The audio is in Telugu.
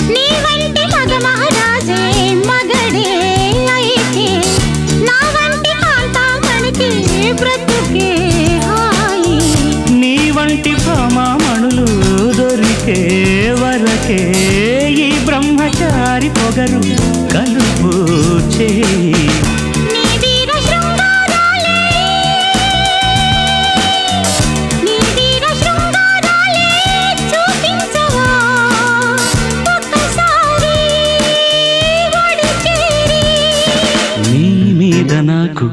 నీ వంటి మగ మహారాజే మగడే అయితే నా వంటి కాంతామణికి బ్రతుకే హాయి. నీ వంటి భామామణులు దొరికే వరకే ఈ బ్రహ్మచారి పొగరు కలుపు చేయి. నీ మీద నాకు